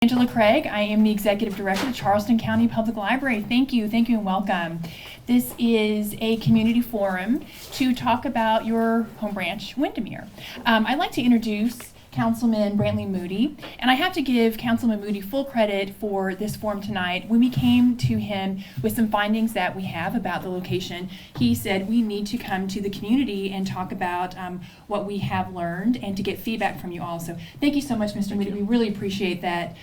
Angela Craig. I am the Executive Director of the Charleston County Public Library. Thank you, and welcome. This is a community forum to talk about your home branch, Windermere. I'd like to introduce Councilman Brantley Moody, and I have to give Councilman Moody full credit for this forum tonight. When we came to him with some findings that we have about the location, he said we need to come to the community and talk about what we have learned and to get feedback from you all. So thank you so much, Mr. Moody. We really appreciate that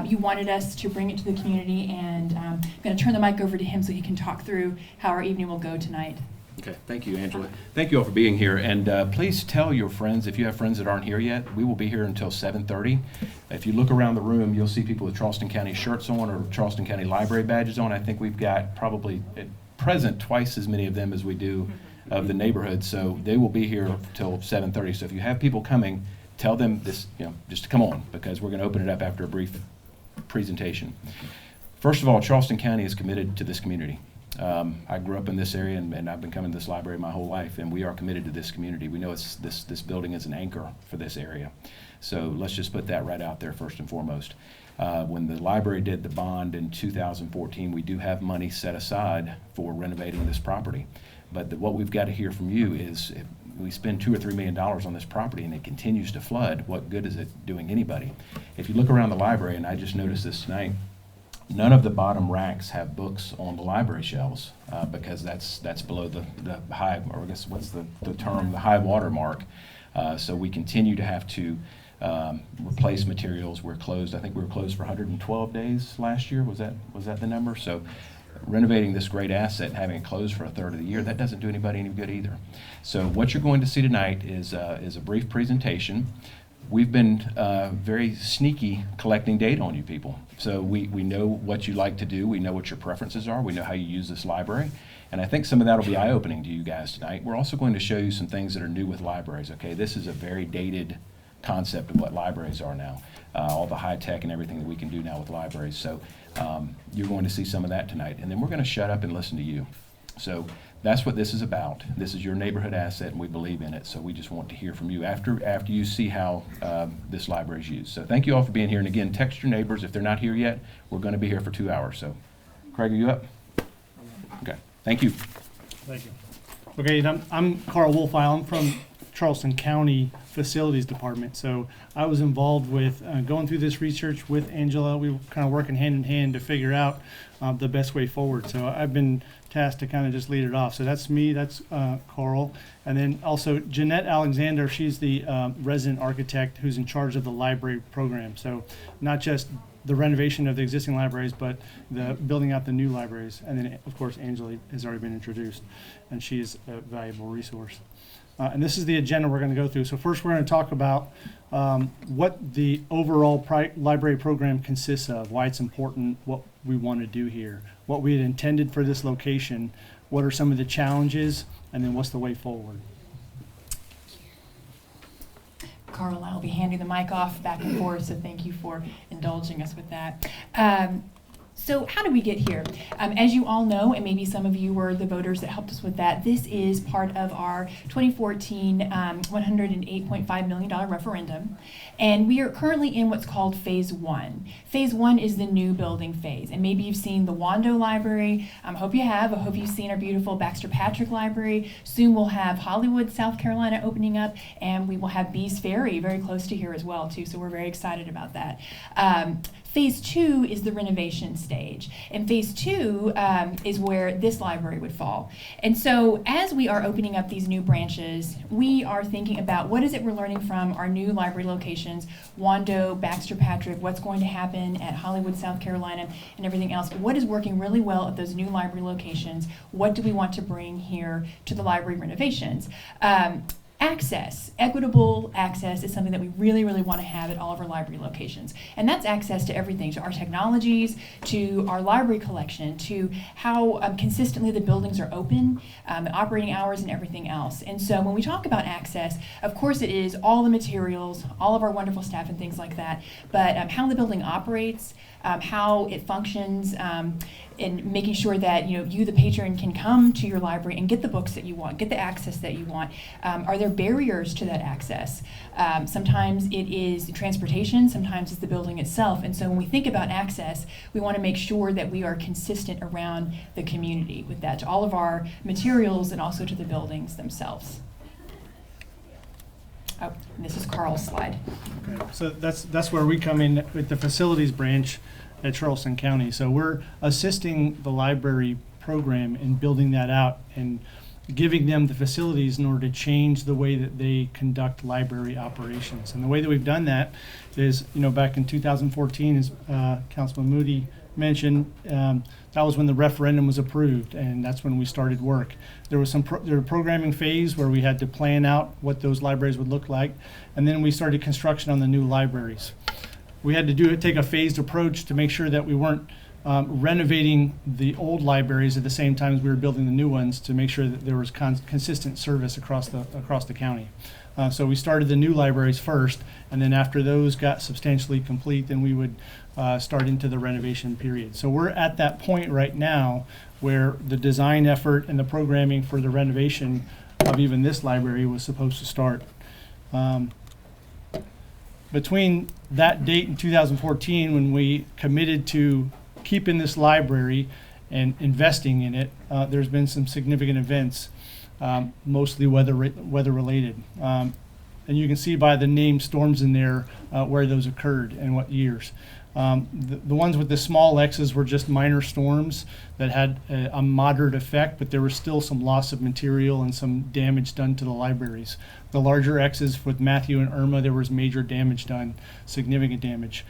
you wanted us to bring it to the community, and I'm going to turn the mic over to him so he can talk through how our evening will go tonight. Okay, thank you, Angela. Thank you all for being here, and please tell your friends, if you have friends that aren't here yet, we will be here until 7:30. If you look around the room, you'll see people with Charleston County shirts on or Charleston County Library badges on. I think we've got probably at present twice as many of them as we do of the neighborhood, so they will be here till 7:30. So if you have people coming, tell them this, just to come on, because we're going to open it up after a brief presentation. First of all, Charleston County is committed to this community. I grew up in this area, and I've been coming to this library my whole life, and we are committed to this community. We know this building is an anchor for this area. So let's just put that right out there first and foremost. When the library did the bond in 2014, we do have money set aside for renovating this property. But what we've got to hear from you is, if we spend $2 or $3 million on this property and it continues to flood, what good is it doing anybody? If you look around the library, and I just noticed this tonight, none of the bottom racks have books on the library shelves because that's below the high, or I guess what's the term, the high water mark. So we continue to have to replace materials. We're closed. I think we were closed for 112 days last year. Was that the number? So renovating this great asset and having it closed for a third of the year, that doesn't do anybody any good either. So what you're going to see tonight is a brief presentation. We've been very sneaky collecting data on you people. So we know what you like to do. We know what your preferences are. We know how you use this library. And I think some of that will be eye-opening to you guys tonight. We're also going to show you some things that are new with libraries, okay? This is a very dated concept of what libraries are now. All the high tech and everything that we can do now with libraries. So you're going to see some of that tonight. And then we're going to shut up and listen to you. So that's what this is about. This is your neighborhood asset, and we believe in it. So we just want to hear from you after you see how this library is used. So thank you all for being here. And again, text your neighbors if they're not here yet. We're going to be here for 2 hours. So, Craig, are you up? Okay. Thank you. Thank you. Okay, I'm Carl Wolfile. I'm from Charleston County Facilities Department. So I was involved with going through this research with Angela. We were kind of working hand in hand to figure out the best way forward. So I've been tasked to kind of just lead it off. So that's me, that's Carl. And then also Jeanette Alexander, she's the resident architect who's in charge of the library program. So not just the renovation of the existing libraries, but the building out the new libraries. And then of course Angela has already been introduced, and she's a valuable resource. And this is the agenda we're going to go through. So first we're going to talk about what the overall library program consists of, why it's important, what we want to do here, what we had intended for this location, what are some of the challenges, and then what's the way forward. Carl, I'll be handing the mic off back and forth, so thank you for indulging us with that. So how did we get here? As you all know, and maybe some of you were the voters that helped us with that, this is part of our 2014 $108.5 million referendum. And we are currently in what's called Phase 1. Phase 1 is the new building phase. And maybe you've seen the Wando Library. I hope you have. I hope you've seen our beautiful Baxter Patrick Library. Soon we'll have Hollywood, South Carolina opening up, and we will have Bees Ferry very close to here as well, too. So we're very excited about that. Phase 2 is the renovation stage, and Phase 2 is where this library would fall. And so as we are opening up these new branches, we are thinking about what is it we're learning from our new library locations, Wando, Baxter Patrick, what's going to happen at Hollywood, South Carolina, and everything else. What is working really well at those new library locations? What do we want to bring here to the library renovations? Access, equitable access is something that we really, really want to have at all of our library locations. And that's access to everything, to our technologies, to our library collection, to how consistently the buildings are open, the operating hours and everything else. And so when we talk about access, of course it is all the materials, all of our wonderful staff and things like that, but how the building operates, how it functions, and making sure that you, the patron, can come to your library and get the books that you want, get the access that you want. Are there barriers to that access. Sometimes it is transportation, sometimes it's the building itself. And so when we think about access, we want to make sure that we are consistent around the community with that, to all of our materials and also to the buildings themselves. Oh, and this is Carl's slide. Okay. So that's where we come in with the facilities branch at Charleston County. So we're assisting the library program in building that out and giving them the facilities in order to change the way that they conduct library operations. And the way that we've done that is, back in 2014, as Councilman Moody mentioned, that was when the referendum was approved, and that's when we started work. There was there was a programming phase where we had to plan out what those libraries would look like, and then we started construction on the new libraries. We had to take a phased approach to make sure that we weren't renovating the old libraries at the same time as we were building the new ones, to make sure that there was consistent service across the county. So we started the new libraries first, and then after those got substantially complete, then we would start into the renovation period. So we're at that point right now where the design effort and the programming for the renovation of even this library was supposed to start. Between that date in 2014, when we committed to keeping this library and investing in it, there's been some significant events, mostly weather related. And you can see by the named storms in there where those occurred and what years. The ones with the small X's were just minor storms that had a moderate effect, but there was still some loss of material and some damage done to the libraries. The larger X's with Matthew and Irma, there was major damage done, significant damage.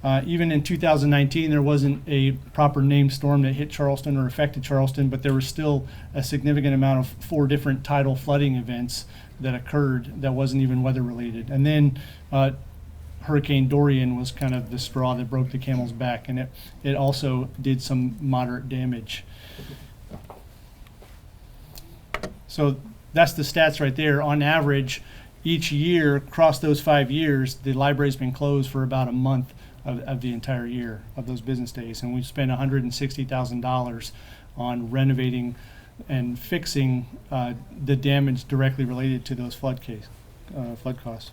Even in 2019, there wasn't a proper named storm that hit Charleston or affected Charleston, but there was still a significant amount of 4 different tidal flooding events that occurred that wasn't even weather related. And then Hurricane Dorian was kind of the straw that broke the camel's back, and it also did some moderate damage. So that's the stats right there. On average, each year, across those 5 years, the library's been closed for about a month of the entire year of those business days, and we've spent $160,000 on renovating and fixing the damage directly related to those flood costs.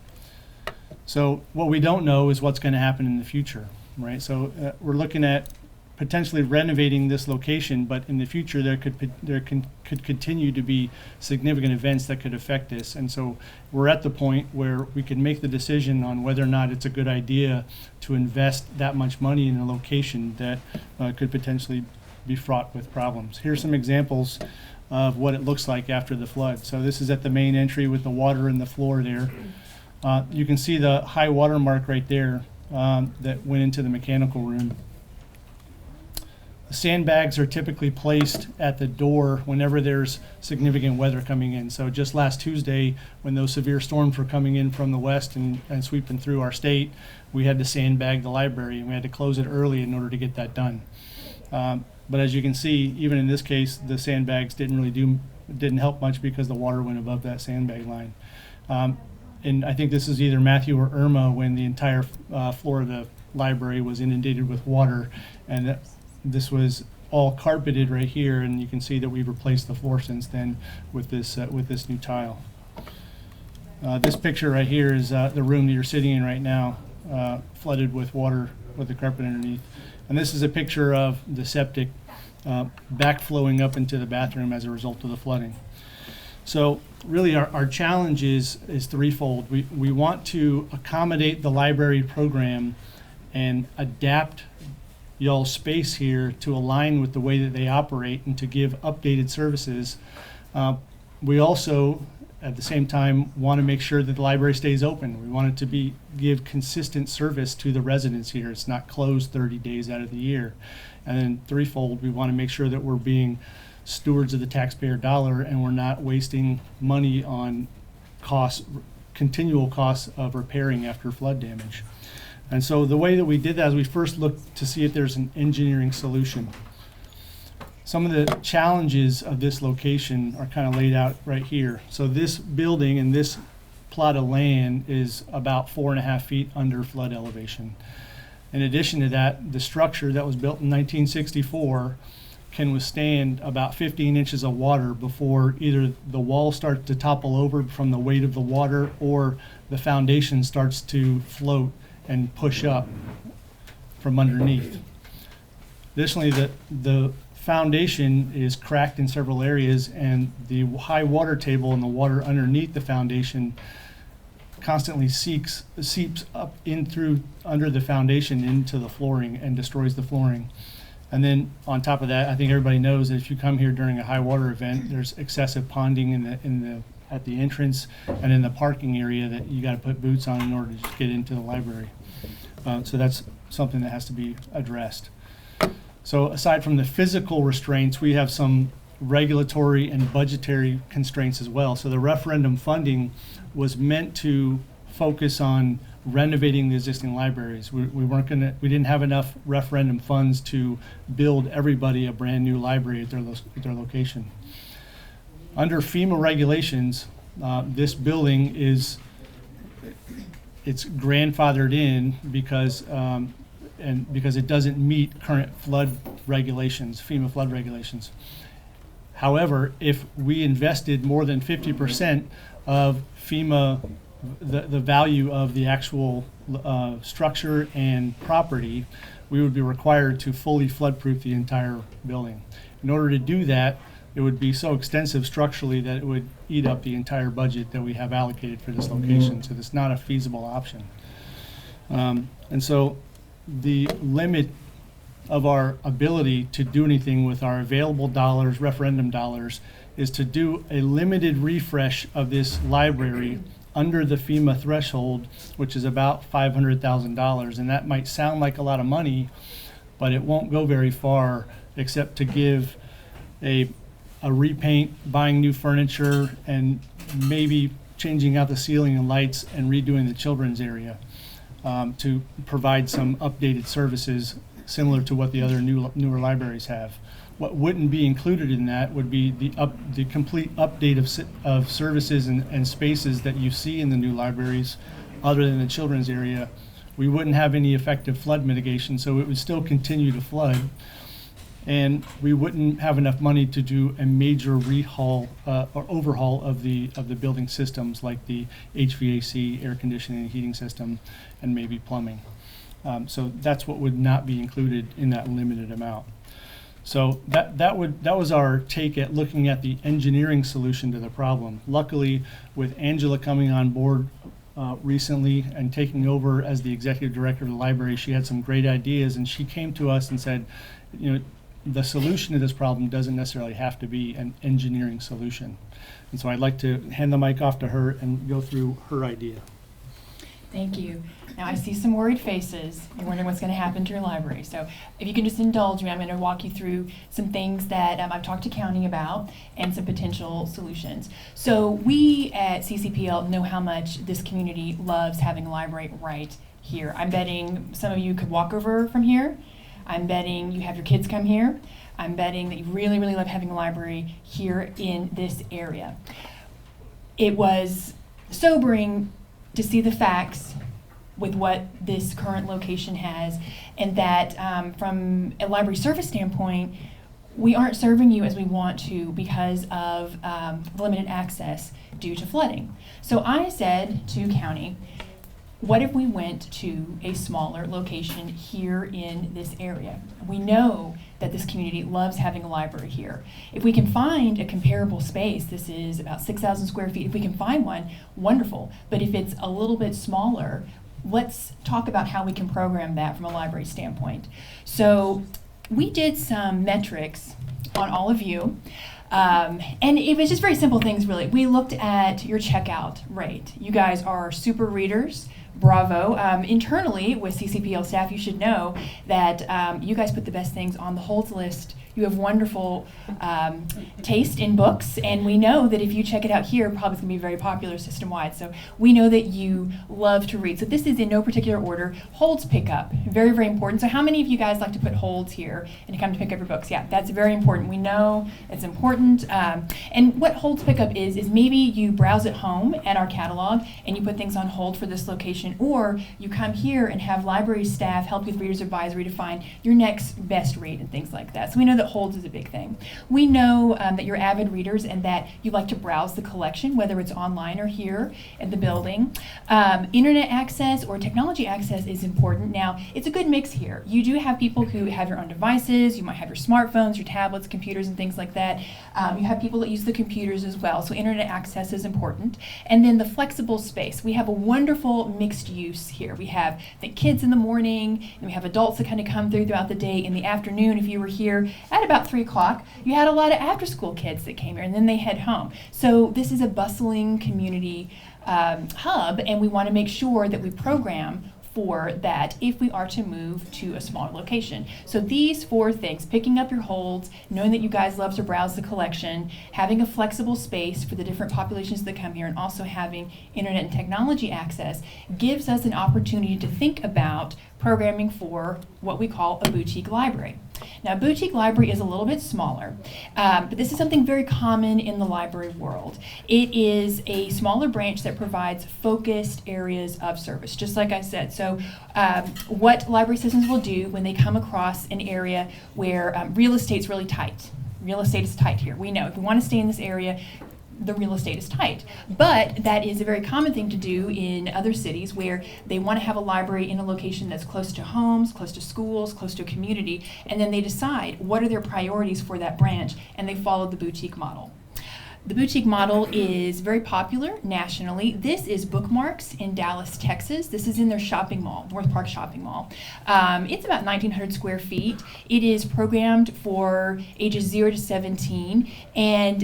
So what we don't know is what's going to happen in the future, right? So we're looking at potentially renovating this location, but in the future there could continue to be significant events that could affect this. And so we're at the point where we can make the decision on whether or not it's a good idea to invest that much money in a location that could potentially be fraught with problems. Here's some examples of what it looks like after the flood. So this is at the main entry with the water in the floor there. You can see the high water mark right there that went into the mechanical room. Sandbags are typically placed at the door whenever there's significant weather coming in. So just last Tuesday, when those severe storms were coming in from the west and sweeping through our state, we had to sandbag the library, and we had to close it early in order to get that done. But as you can see, even in this case, the sandbags didn't help much because the water went above that sandbag line. And I think this is either Matthew or Irma when the entire floor of the library was inundated with water, and this was all carpeted right here, and you can see that we've replaced the floor since then with this new tile. This picture right here is the room that you're sitting in right now, flooded with water with the carpet underneath. And this is a picture of the septic backflowing up into the bathroom as a result of the flooding. So really our challenge is threefold. We want to accommodate the library program and adapt y'all's space here to align with the way that they operate and to give updated services. We also, at the same time, want to make sure that the library stays open. We want it to give consistent service to the residents here. It's not closed 30 days out of the year. And then threefold, we want to make sure that we're being stewards of the taxpayer dollar and we're not wasting money on continual costs of repairing after flood damage. And so the way that we did that is we first looked to see if there's an engineering solution. Some of the challenges of this location are kind of laid out right here. So this building and this plot of land is about 4.5 feet under flood elevation. In addition to that, the structure that was built in 1964 can withstand about 15 inches of water before either the wall starts to topple over from the weight of the water or the foundation starts to float and push up from underneath. Additionally, the foundation is cracked in several areas, and the high water table and the water underneath the foundation constantly seeps up in through under the foundation into the flooring and destroys the flooring. And then on top of that, I think everybody knows that if you come here during a high water event, there's excessive ponding at the entrance and in the parking area that you got to put boots on in order to get into the library. So that's something that has to be addressed. So aside from the physical restraints, we have some regulatory and budgetary constraints as well. So the referendum funding was meant to focus on renovating the existing libraries. We didn't have enough referendum funds to build everybody a brand new library at their location. Under FEMA regulations, this building it's grandfathered in because it doesn't meet current flood regulations, FEMA flood regulations. However, if we invested more than 50% of FEMA, the value of the actual structure and property, we would be required to fully floodproof the entire building. In order to do that, it would be so extensive structurally that it would eat up the entire budget that we have allocated for this location. So it's not a feasible option. And so the limit of our ability to do anything with our available dollars, referendum dollars, is to do a limited refresh of this library under the FEMA threshold, which is about $500,000. And that might sound like a lot of money, but it won't go very far except to give a repaint, buying new furniture, and maybe changing out the ceiling and lights and redoing the children's area to provide some updated services similar to what the other newer libraries have. What wouldn't be included in that would be the complete update of services and spaces that you see in the new libraries, other than the children's area. We wouldn't have any effective flood mitigation, so it would still continue to flood. And we wouldn't have enough money to do a major rehaul or overhaul of the building systems, like the HVAC, air conditioning, and heating system, and maybe plumbing. So that's what would not be included in that limited amount. So that was our take at looking at the engineering solution to the problem. Luckily, with Angela coming on board recently and taking over as the executive director of the library, she had some great ideas, and she came to us and said, the solution to this problem doesn't necessarily have to be an engineering solution. And so I'd like to hand the mic off to her and go through her idea. Thank you. Now I see some worried faces. You're wondering what's going to happen to your library. So if you can just indulge me, I'm going to walk you through some things that I've talked to county about and some potential solutions. So we at CCPL know how much this community loves having a library right here. I'm betting some of you could walk over from here. I'm betting you have your kids come here. I'm betting that you really, really love having a library here in this area. It was sobering to see the facts with what this current location has, and that from a library service standpoint, we aren't serving you as we want to because of limited access due to flooding. So I said to county, what if we went to a smaller location here in this area? We know that this community loves having a library here. If we can find a comparable space, this is about 6,000 square feet, if we can find one, wonderful. But if it's a little bit smaller, let's talk about how we can program that from a library standpoint. So we did some metrics on all of you. And it was just very simple things, really. We looked at your checkout rate. You guys are super readers. Bravo. Internally, with CCPL staff, you should know that you guys put the best things on the holds list. You have wonderful taste in books, and we know that if you check it out here, probably it's going to be very popular system-wide. So we know that you love to read. So this is in no particular order. Holds pickup, very, very important. So how many of you guys like to put holds here and to come to pick up your books? Yeah, that's very important. We know it's important. And what holds pickup is maybe you browse at home at our catalog and you put things on hold for this location, or you come here and have library staff help you with Reader's Advisory to find your next best read and things like that. So we know that holds is a big thing. We know that you're avid readers and that you like to browse the collection, whether it's online or here in the building. Internet access or technology access is important. Now, it's a good mix here. You do have people who have your own devices. You might have your smartphones, your tablets, computers, and things like that. You have people that use the computers as well, so internet access is important. And then the flexible space. We have a wonderful mixed use here. We have the kids in the morning, and we have adults that kind of come throughout the day. In the afternoon, if you were here at about 3 o'clock, you had a lot of after-school kids that came here, and then they head home. So this is a bustling community hub, and we want to make sure that we program for that if we are to move to a smaller location. So these 4 things, picking up your holds, knowing that you guys love to browse the collection, having a flexible space for the different populations that come here, and also having internet and technology access, gives us an opportunity to think about programming for what we call a boutique library. Now, a boutique library is a little bit smaller, but this is something very common in the library world. It is a smaller branch that provides focused areas of service, just like I said. So what library systems will do when they come across an area where real estate's really tight. Real estate is tight here. We know if we want to stay in this area, the real estate is tight. But that is a very common thing to do in other cities where they want to have a library in a location that's close to homes, close to schools, close to a community, and then they decide what are their priorities for that branch, and they follow the boutique model. The boutique model is very popular nationally. This is Bookmarks in Dallas, Texas. This is in their shopping mall, North Park Shopping Mall. It's about 1,900 square feet. It is programmed for ages 0 to 17, and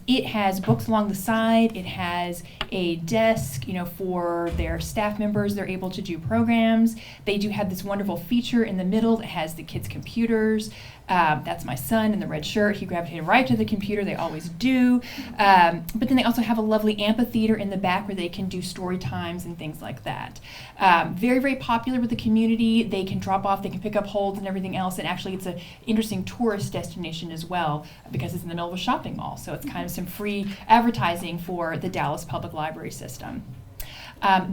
it has books along the side. It has a desk, for their staff members. They're able to do programs. They do have this wonderful feature in the middle that has the kids' computers. That's my son in the red shirt. He gravitated right to the computer. They always do. But then they also have a lovely amphitheater in the back where they can do story times and things like that. Very, very popular with the community. They can drop off, they can pick up holds and everything else. And actually, it's an interesting tourist destination as well because it's in the middle of a shopping mall. So it's kind of some free advertising for the Dallas Public Library System.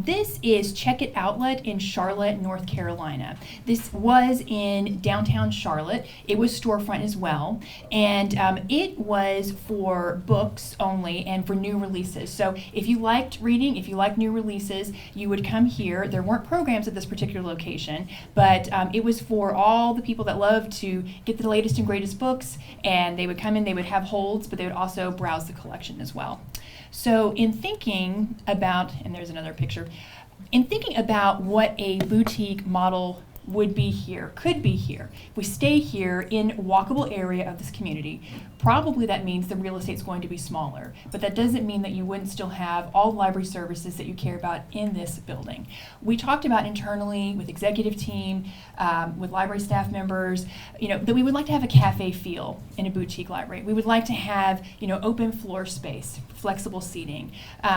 This is Check It Outlet in Charlotte, North Carolina. This was in downtown Charlotte. It was storefront as well, and it was for books only and for new releases. So if you liked reading, if you liked new releases, you would come here. There weren't programs at this particular location, but it was for all the people that love to get the latest and greatest books, and they would come in, they would have holds, but they would also browse the collection as well. So in thinking about, and there's another picture, in thinking about what a boutique model would be here, could be here, if we stay here in a walkable area of this community, probably that means the real estate's going to be smaller. But that doesn't mean that you wouldn't still have all the library services that you care about in this building. We talked about internally with executive team, with library staff members, that we would like to have a cafe feel in a boutique library. We would like to have, open floor space, flexible seating.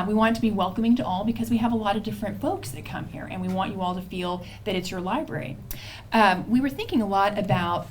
We want it to be welcoming to all because we have a lot of different folks that come here, and we want you all to feel that it's your library. We were thinking a lot about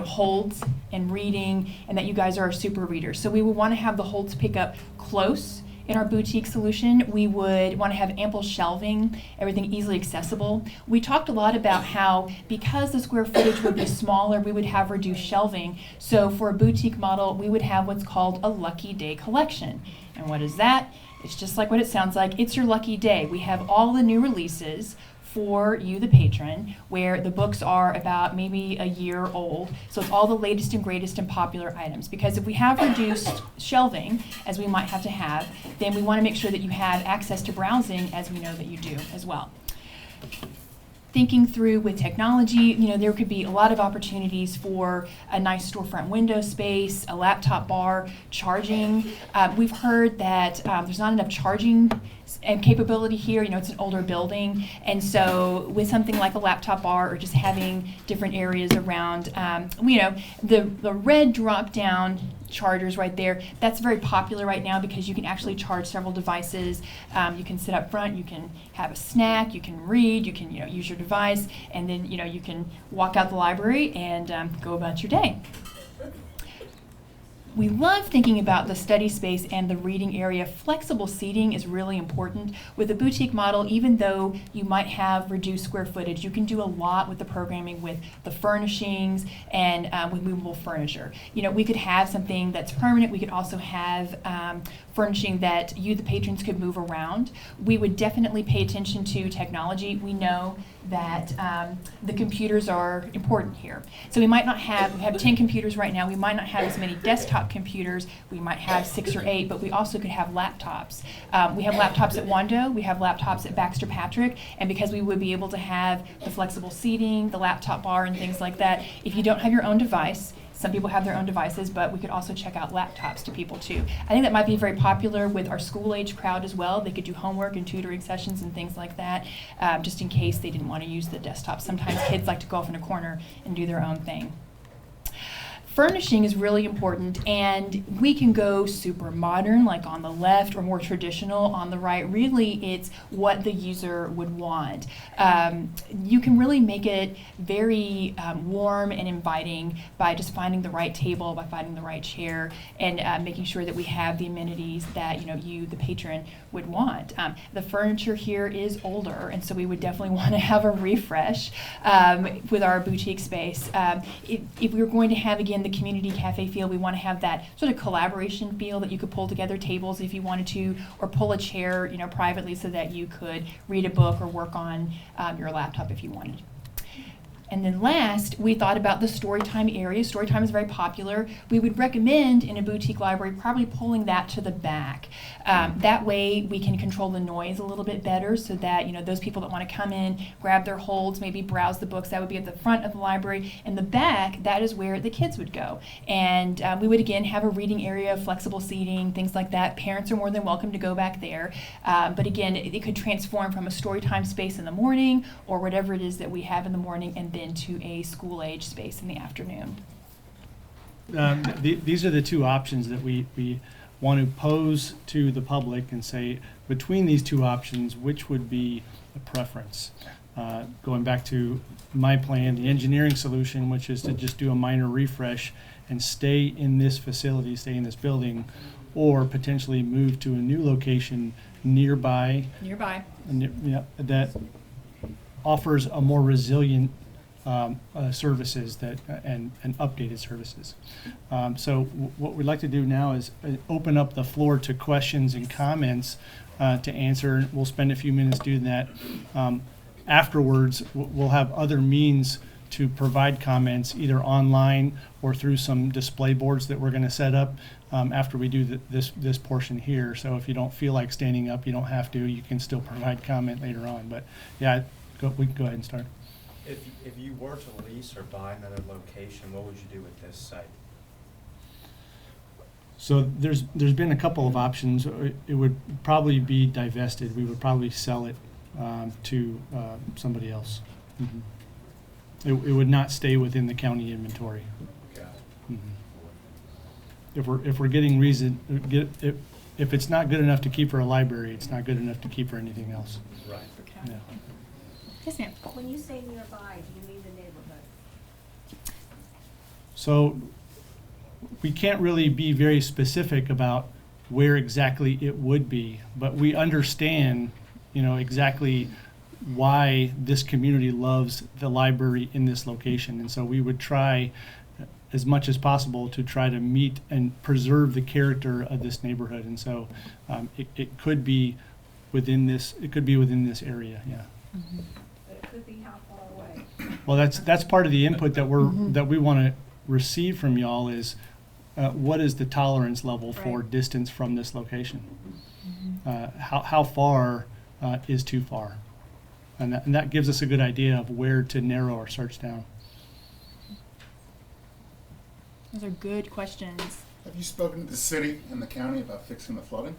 holds and reading, and that you guys are super readers. So we would want to have the holds pick up close in our boutique solution. We would want to have ample shelving, everything easily accessible. We talked a lot about how, because the square footage would be smaller, we would have reduced shelving. So for a boutique model, we would have what's called a lucky day collection. And what is that? It's just like what it sounds like. It's your lucky day. We have all the new releases for you, the patron, where the books are about maybe a year old. So it's all the latest and greatest and popular items. Because if we have reduced shelving, as we might have to have, then we want to make sure that you have access to browsing, as we know that you do as well. Thinking through with technology, there could be a lot of opportunities for a nice storefront window space, a laptop bar, charging. We've heard that there's not enough charging and capability here. It's an older building, and so with something like a laptop bar or just having different areas around, the red drop-down chargers right there, that's very popular right now because you can actually charge several devices. You can sit up front, you can have a snack, you can read, you can use your device, and then you can walk out the library and go about your day. We love thinking about the study space and the reading area. Flexible seating is really important. With a boutique model, even though you might have reduced square footage, you can do a lot with the programming, with the furnishings and with movable furniture. You know, we could have something that's permanent. We could also have furnishing that you, the patrons, could move around. We would definitely pay attention to technology. We know that the computers are important here. So we might not have, we have 10 computers right now. We might not have as many desktop computers. We might have 6 or 8, but we also could have laptops. We have laptops at Wando. We have laptops at Baxter Patrick. And because we would be able to have the flexible seating, the laptop bar, and things like that, if you don't have your own device, some people have their own devices, but we could also check out laptops to people too. I think that might be very popular with our school age crowd as well. They could do homework and tutoring sessions and things like that, just in case they didn't want to use the desktop. Sometimes kids like to go off in a corner and do their own thing. Furnishing is really important, and we can go super modern, like on the left, or more traditional on the right. Really, it's what the user would want. You can really make it very warm and inviting by just finding the right table, by finding the right chair, and making sure that we have the amenities that you, the patron, would want. The furniture here is older, and so we would definitely want to have a refresh with our boutique space. If we were going to have, again, the community cafe feel, we want to have that sort of collaboration feel that you could pull together tables if you wanted to, or pull a chair, privately so that you could read a book or work on your laptop if you wanted. And then last, we thought about the storytime area. Storytime is very popular. We would recommend in a boutique library probably pulling that to the back. That way we can control the noise a little bit better, so that those people that want to come in, grab their holds, maybe browse the books, that would be at the front of the library. In the back, that is where the kids would go. And we would again have a reading area, flexible seating, things like that. Parents are more than welcome to go back there. But again, it could transform from a storytime space in the morning, or whatever it is that we have in the morning, and then into a school age space in the afternoon. These are the two options that we want to pose to the public and say, between these two options, which would be a preference? Going back to my plan, the engineering solution, which is to just do a minor refresh and stay in this facility, stay in this building, or potentially move to a new location nearby. That offers a more resilient services and updated services. So what we'd like to do now is open up the floor to questions and comments to answer. We'll spend a few minutes doing that. Afterwards, we'll have other means to provide comments, either online or through some display boards that we're going to set up after we do this portion here. So if you don't feel like standing up, you don't have to. You can still provide comment later on. But yeah, we can go ahead and start. If you were to lease or buy another location, what would you do with this site? So there's been a couple of options. It would probably be divested. We would probably sell it to somebody else. Mm-hmm. It would not stay within the county inventory. Okay. Mm-hmm. If we're getting if it's not good enough to keep for a library, it's not good enough to keep for anything else. Right. Yeah. Yes, ma'am. When you say nearby, do you mean the neighborhood? So we can't really be very specific about where exactly it would be, but we understand, exactly why this community loves the library in this location. And so we would try as much as possible to try to meet and preserve the character of this neighborhood. And so it could be within this area, yeah. Mm-hmm. But it could be how far away? Well, that's part of the input that that we want to receive from y'all is what is the tolerance level for Right. distance from this location? How far is too far? And that gives us a good idea of where to narrow our search down. Those are good questions. Have you spoken to the city and the county about fixing the flooding?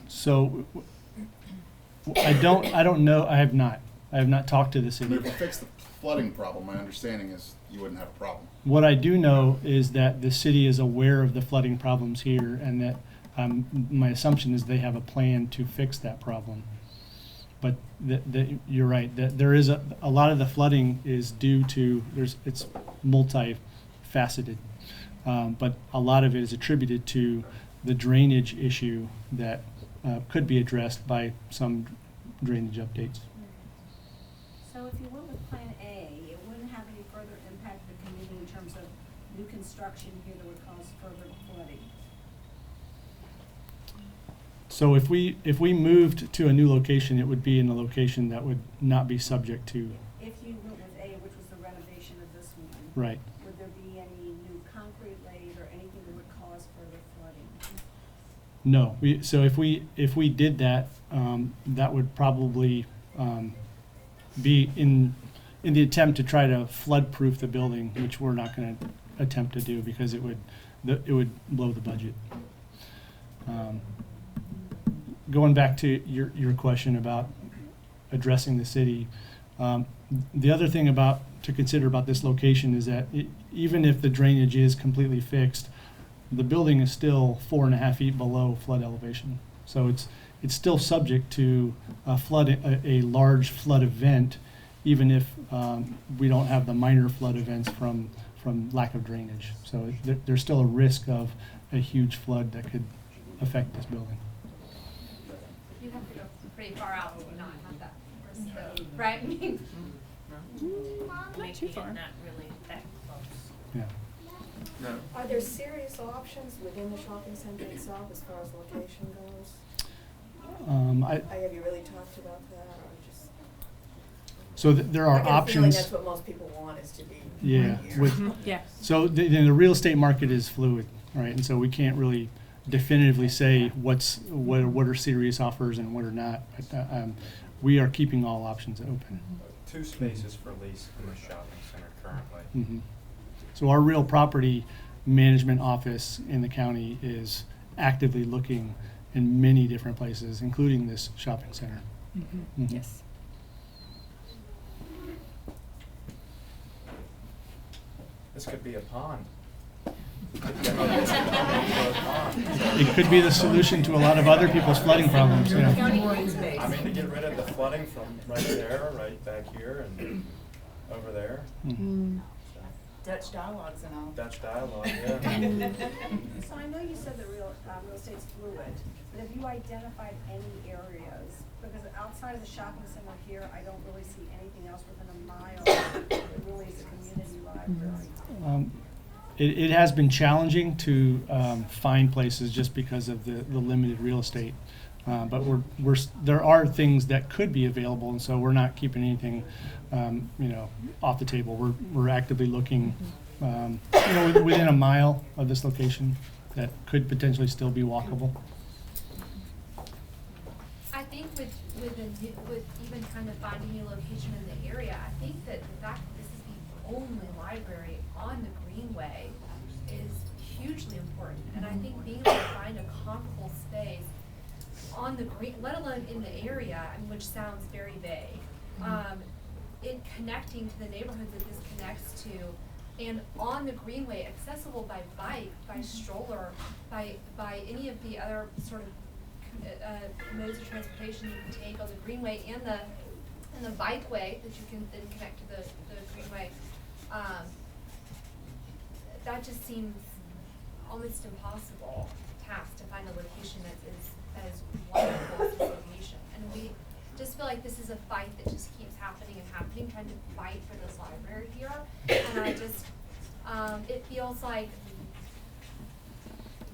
So I don't know. I have not talked to the I city. mean, if we fix the flooding problem, my understanding is you wouldn't have a problem. What I do know is that the city is aware of the flooding problems here, and that my assumption is they have a plan to fix that problem. But you're right, that there is a lot of the flooding is due to, it's faceted. But a lot of it is attributed to the drainage issue that could be addressed by some drainage updates. So if you went with Plan A, it wouldn't have any further impact to the community in terms of new construction here that would cause further flooding? So if we moved to a new location, it would be in a location that would not be subject to, If you went with A, which was the renovation of this one, right. would there be any new concrete laid or anything that would cause further flooding? No, so if we did that, that would probably be in the attempt to try to flood-proof the building, which we're not going to attempt to do because it would blow the budget. Going back to your question about addressing the city, the other thing to consider about this location is that even if the drainage is completely fixed, the building is still 4.5 feet below flood elevation. So it's still subject to a large flood event, even if we don't have the minor flood events from lack of drainage. So there's still a risk of a huge flood that could affect this building. You have to go pretty far out to not have that risk, though, right? I mean, Not too far. Not really that close. Yeah. Are there serious options within the shopping center itself as far as location goes? Have you really talked about that, or just? So there are I get a feeling options. that's what most people want, is to be Yeah, right here. with, Yeah. so the real estate market is fluid, right? And so we can't really definitively say what are serious offers and what are not. But we are keeping all options open. 2 spaces for lease in the shopping center currently. Mm-hmm. So our real property management office in the county is actively looking in many different places, including this shopping center. Mm-hmm. Mhm. Yes. This could be a pond. It could be the solution to a lot of other people's flooding problems, yeah. I mean, to get rid of the flooding from right there, right back here, and over there. Mhm. Dutch dialogues and all. Dutch dialogue, yeah. So I know you said the real estate's fluid, but have you identified any areas? Because outside of the shopping center here, I don't really see anything else within a mile that really is a community library. It has been challenging to find places just because of the limited real estate. But there are things that could be available, and so we're not keeping anything, off the table. We're actively looking, within a mile of this location that could potentially still be walkable. I think with even kind of finding a location in the area, I think that the fact that this is the only library on the Greenway is hugely important. And I think being able to find a comparable space on the green, let alone in the area, which sounds very vague, in connecting to the neighborhoods that this connects to, and on the Greenway, accessible by bike, by stroller, by any of the other sort of modes of transportation you can take on the Greenway and the bikeway that you can then connect to the Greenway. That just seems almost impossible task to find a location that is as wonderful as this location. And we just feel like this is a fight that just keeps happening and happening, trying to fight for this library here. And I just, it feels like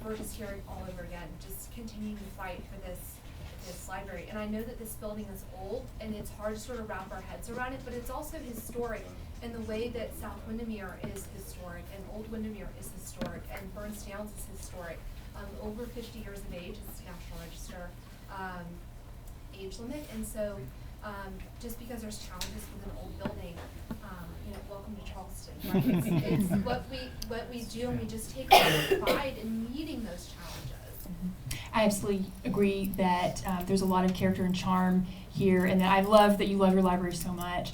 we're just hearing all over again, just continuing to fight for this library. And I know that this building is old and it's hard to sort of wrap our heads around it, but it's also historic in the way that South Windermere is historic and Old Windermere is historic and Burns Downs is historic. Over 50 years of age is National Register age limit. And so just because there's challenges with an old building, welcome to Charleston. Right? It's what we do, and we just take a lot of pride in meeting those challenges. I absolutely agree that there's a lot of character and charm here, and that I love that you love your library so much.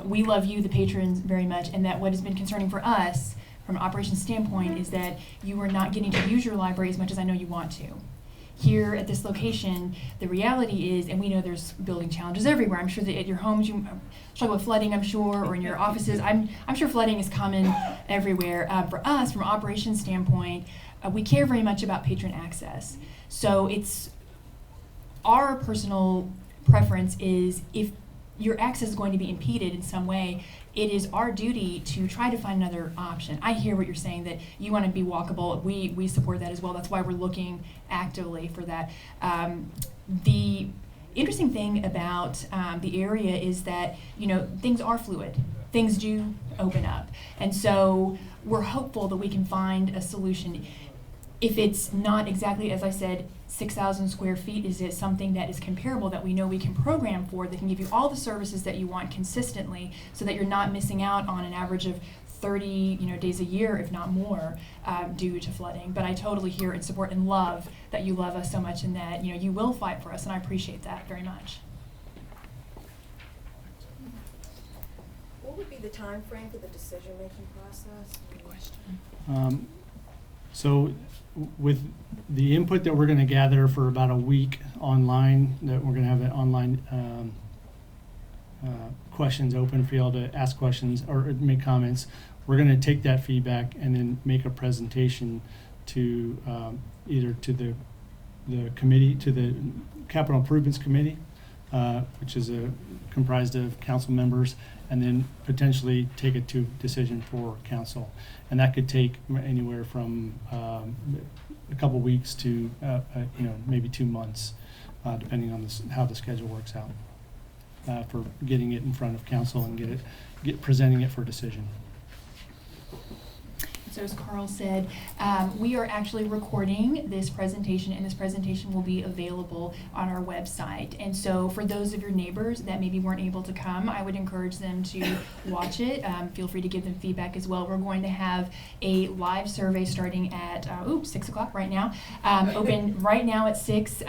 We love you, the patrons, very much, and that what has been concerning for us from an operations standpoint is that you are not getting to use your library as much as I know you want to. here at this location, the reality is, and we know there's building challenges everywhere. I'm sure that at your homes you struggle with flooding, I'm sure, or in your offices. I'm sure flooding is common everywhere. For us, from an operations standpoint, we care very much about patron access. So it's our personal preference is if your access is going to be impeded in some way, it is our duty to try to find another option. I hear what you're saying, that you want to be walkable. We support that as well. That's why we're looking actively for that. The interesting thing about the area is that, you know, things are fluid. Things do open up. And so we're hopeful that we can find a solution. If it's not exactly, as I said, 6,000 square feet, is it something that is comparable that we know we can program for, that can give you all the services that you want consistently, so that you're not missing out on an average of 30 days a year, if not more, due to flooding. But I totally hear and support and love that you love us so much, and that you will fight for us, and I appreciate that very much. What would be the time frame for the decision-making process? Good question. So with the input that we're going to gather for about a week online, that we're going to have an online questions open for y'all to ask questions or make comments. We're going to take that feedback and then make a presentation to either to the committee, to the Capital Improvements Committee, which is comprised of council members, and then potentially take it to decision for council. And that could take anywhere from a couple weeks to maybe 2 months, depending on how the schedule works out for getting it in front of council and presenting it for decision. So as Carl said, we are actually recording this presentation, and this presentation will be available on our website. And so for those of your neighbors that maybe weren't able to come, I would encourage them to watch it. Feel free to give them feedback as well. We're going to have a live survey starting at 6 o'clock right now, open right now at 6,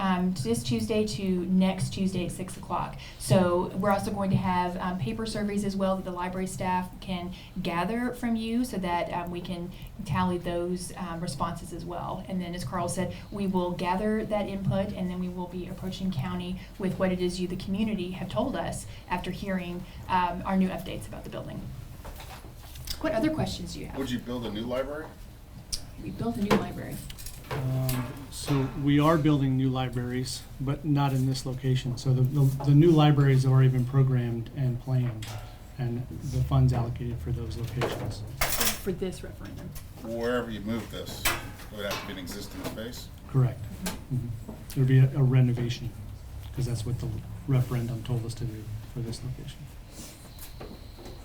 this Tuesday to next Tuesday at 6 o'clock. So we're also going to have paper surveys as well that the library staff can gather from you, so that we can tally those responses as well. And then, as Carl said, we will gather that input, and then we will be approaching county with what it is you, the community, have told us after hearing our new updates about the building. What other questions do you have? Would you build a new library? We built a new library. So we are building new libraries, but not in this location. So the new libraries have already been programmed and planned, and the funds allocated for those locations. For this referendum. Wherever you move this, it would have to be an existing space? Correct. Mm-hmm. It would be a renovation, because that's what the referendum told us to do for this location.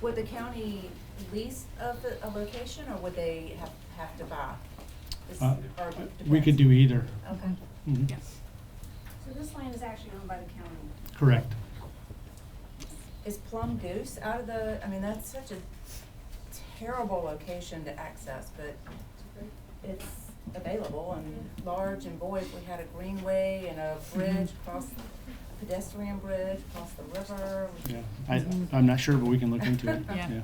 Would the county lease a location, or would they have to buy? We could do either. Okay. Mm-hmm. Yes. So this land is actually owned by the county. Correct. Is Plum Goose out of the, I mean, that's such a terrible location to access, but it's available and large, and boy, if we had a greenway and a bridge across, a pedestrian bridge across the river. Yeah, I'm not sure, but we can look into it. Yeah. Yeah.